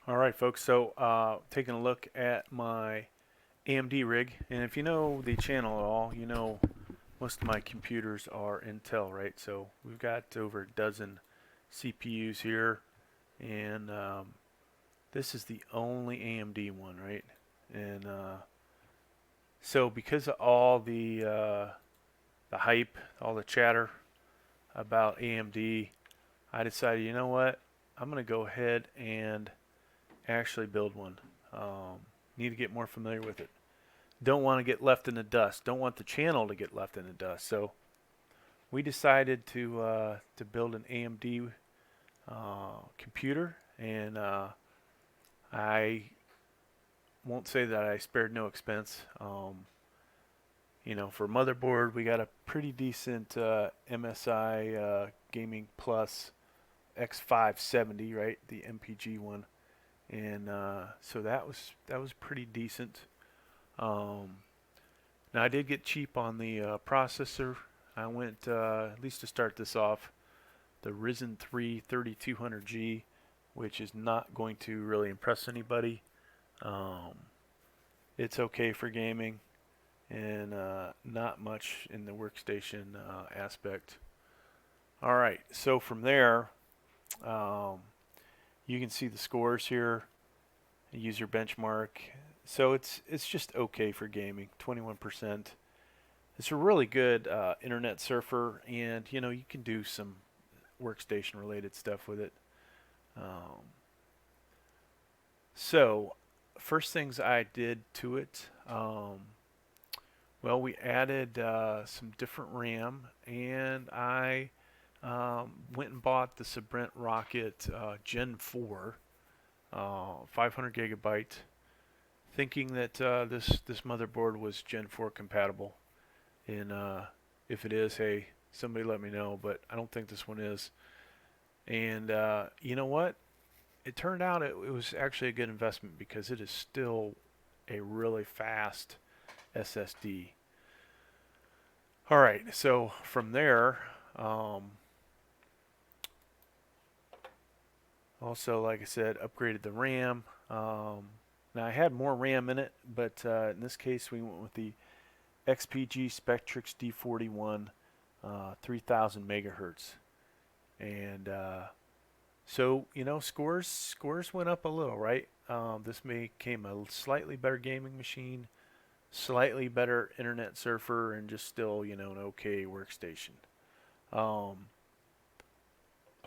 All right, folks. So, taking a look at my AMD rig, and if you know the channel at all, you know most of my computers are Intel, right? So we've got over a dozen CPUs here, and this is the only AMD one, right? And so because of all the hype, all the chatter about AMD, I decided, you know what? I'm going to go ahead and actually build one. Need to get more familiar with it. Don't want to get left in the dust. Don't want the channel to get left in the dust. So we decided to build an AMD computer, and I won't say that I spared no expense. For motherboard, we got a pretty decent MSI Gaming Plus X5 70, right? The MPG one, and so that was pretty decent. Um, Now I did get cheap on the processor. I went, at least to start this off, the Ryzen 3 3200G, which is not going to really impress anybody. Um, it's okay for gaming and not much in the workstation aspect. All right, so from there, um, you can see the scores here. User benchmark. So it's just okay for gaming. 21%. It's a really good internet surfer, and you can do some workstation related stuff with it. Um, so, first things I did to it, well, we added some different RAM, and I went and bought the Sabrent Rocket Gen 4, 500 gigabyte, thinking that this motherboard was Gen 4 compatible. And if it is, hey, somebody let me know. But I don't think this one is. And you know what? It turned out it was actually a good investment because it is still a really fast SSD. All right, so from there, um, also, like I said, upgraded the RAM. Now I had more RAM in it, but in this case, we went with the XPG Spectrix D41, 3000 megahertz, and so scores went up a little, right? This became a slightly better gaming machine, slightly better internet surfer, and just still an okay workstation. Um,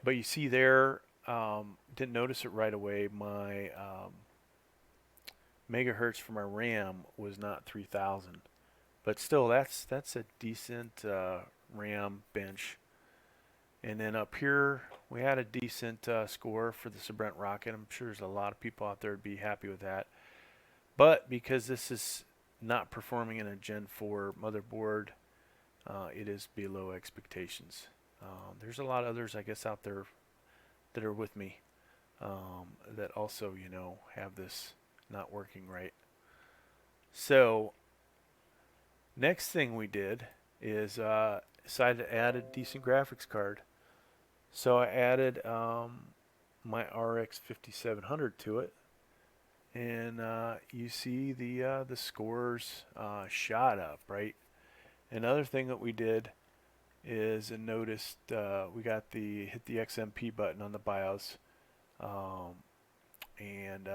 but you see there, didn't notice it right away. My megahertz for my RAM was not 3000, but still that's a decent RAM bench. And then up here, we had a decent score for the Sabrent Rocket. I'm sure there's a lot of people out there would be happy with that. But because this is not performing in a Gen 4 motherboard, it is below expectations. There's a lot of others, I guess, out there that are with me that also, have this not working right. So, next thing we did is decided to add a decent graphics card. So I added my RX 5700 to it, and you see the scores shot up, right? Another thing that we did is noticed we got the hit the XMP button on the BIOS, um, and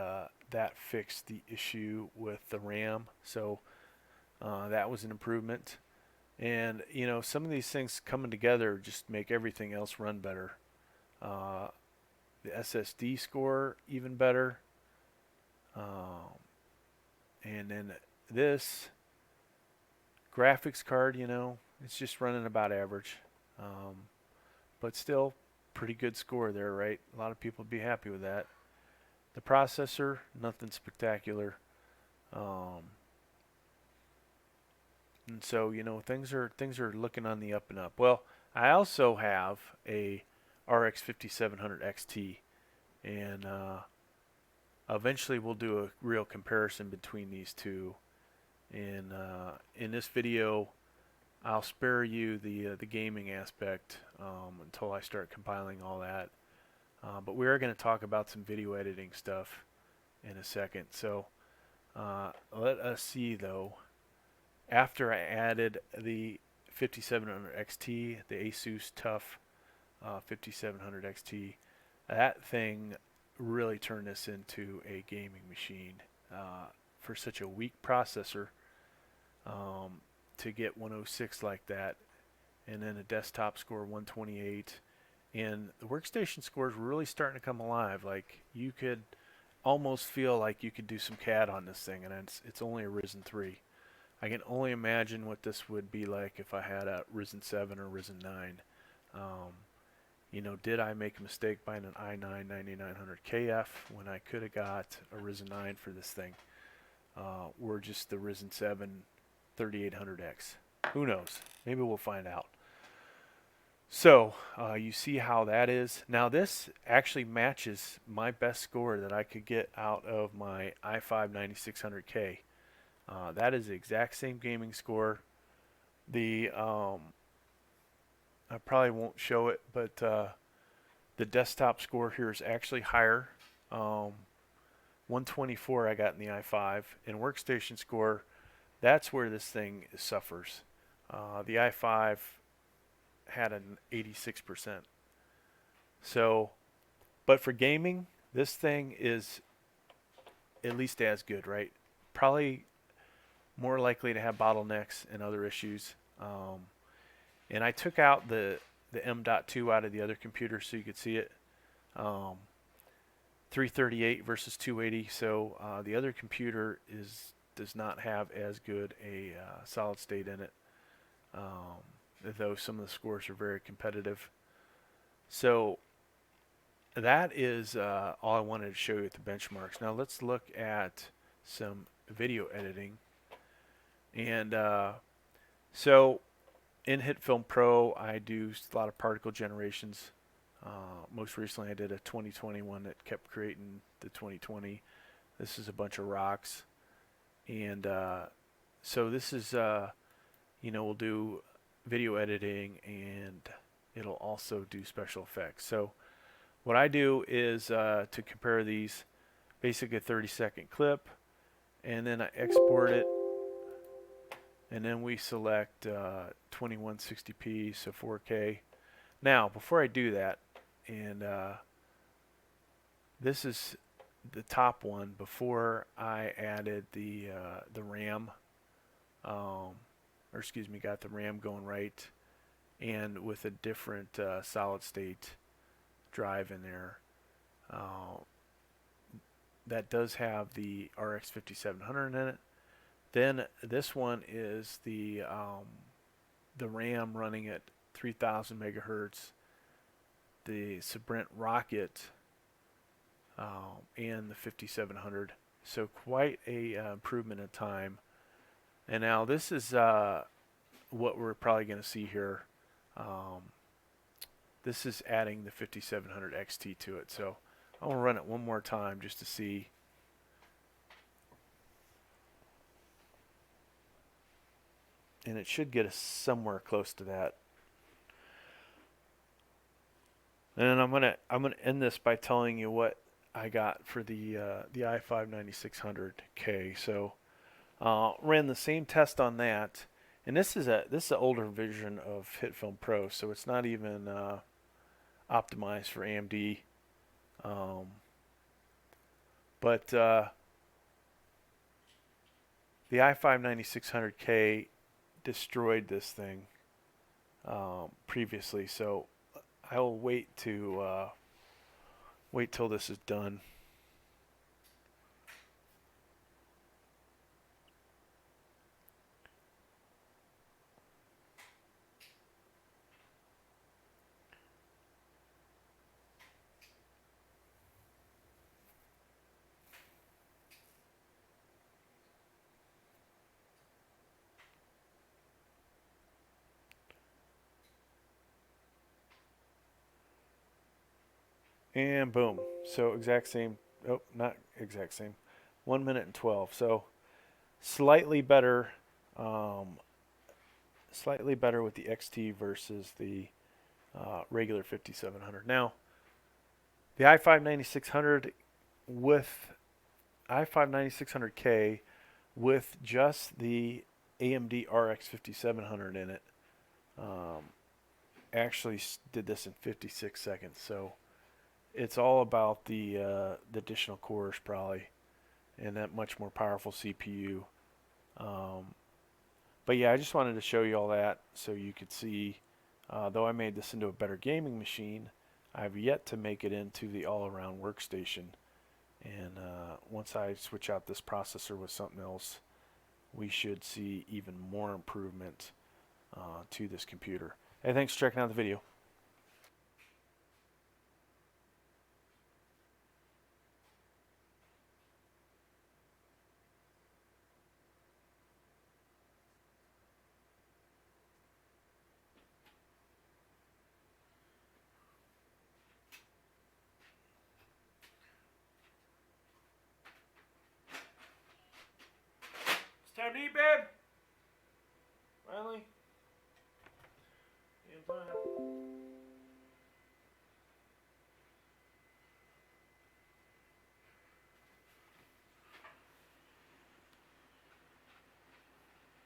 that fixed the issue with the RAM. So that was an improvement. And some of these things coming together just make everything else run better. Uh, the SSD score even better, um, and then this graphics card, it's just running about average, um, but still pretty good score there, right? A lot of people would be happy with that. The processor, nothing spectacular, um, and so things are looking on the up and up. Well, I also have a RX 5700 XT, and eventually we'll do a real comparison between these two. And in this video, I'll spare you the gaming aspect until I start compiling all that. But we are going to talk about some video editing stuff. in a second. So let us see though. After I added the 5700 XT, the Asus Tough 5700 XT, that thing really turned this into a gaming machine. For such a weak processor, to get 106 like that, and then a desktop score 128, and the workstation scores were really starting to come alive. Like you could almost feel like you could do some CAD on this thing, and it's only a Ryzen 3. I can only imagine what this would be like if I had a Ryzen 7 or Ryzen 9. Um, did I make a mistake buying an i9 9900KF when I could have got a Ryzen 9 for this thing? Or just the Ryzen 7 3800X? Who knows? Maybe we'll find out. So you see how that is. Now this actually matches my best score that I could get out of my i5 9600K. That is the exact same gaming score. The I probably won't show it, but the desktop score here is actually higher. 124 I got in the i5, and workstation score, that's where this thing suffers. The i5 had an 86%. So, but for gaming, this thing is at least as good, right? Probably more likely to have bottlenecks and other issues. And I took out the M.2 out of the other computer so you could see it. 338 versus 280. So the other computer does not have as good a solid state in it, though some of the scores are very competitive. So that is all I wanted to show you with the benchmarks. Now let's look at some video editing. And so in HitFilm Pro, I do a lot of particle generations. Most recently, I did a 2020 one that kept creating the 2020. This is a bunch of rocks. And so this is, we'll do video editing, and it'll also do special effects. So what I do is to compare these, basically a 30-second clip, and then I export it. And then we select 2160p, so 4K. Now, before I do that, and this is the top one before I added the RAM, got the RAM going right, and with a different solid state drive in there. That does have the RX 5700 in it. Then this one is the RAM running at 3000 megahertz, the Sprint Rocket, and the 5700. So quite a improvement in time. And now this is what we're probably going to see here. This is adding the 5700 XT to it. So I'm going to run it one more time just to see. And it should get us somewhere close to that. And I'm gonna end this by telling you what I got for the i5 9600K. So ran the same test on that, and this is an older version of HitFilm Pro, so it's not even optimized for AMD. But the i5 9600K destroyed this thing previously, so I will wait till this is done. And boom. So exact same. Oh, not exact same. 1 minute and 12. So slightly better. Slightly better with the XT versus the regular 5700. Now, the i5 9600 with i5 9600K with just the AMD RX 5700 in it. Actually did this in 56 seconds, so it's all about the additional cores probably, and that much more powerful CPU. But yeah, I just wanted to show you all that so you could see. Though I made this into a better gaming machine, I've yet to make it into the all-around workstation. And once I switch out this processor with something else, we should see even more improvement to this computer. Hey, thanks for checking out the video. It's time to eat, babe. Finally.